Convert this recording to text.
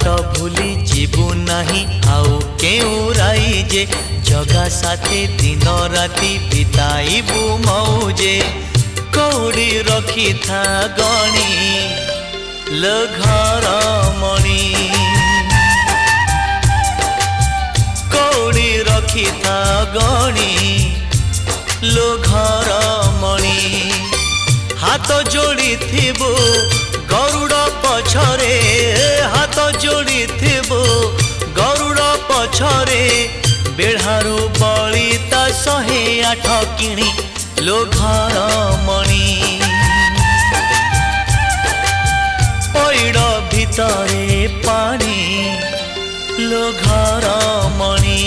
बाट भूली जीवु नहीं आउ केउराई जे जगा साथे दिन राति बिताइबु मौजे कौड़ी रखी था गणी लो घर मणि कौड़ी रखी था गणी लो घर मणि हाथ जोड़ी थिबु गरुड़ पछरे हाथ जोड़ी थिबु गरुड़ पछरे बेढ़ारू बलिता 108 किणी लो घर मणि पैड़ भितरे पानी लो घर मणि।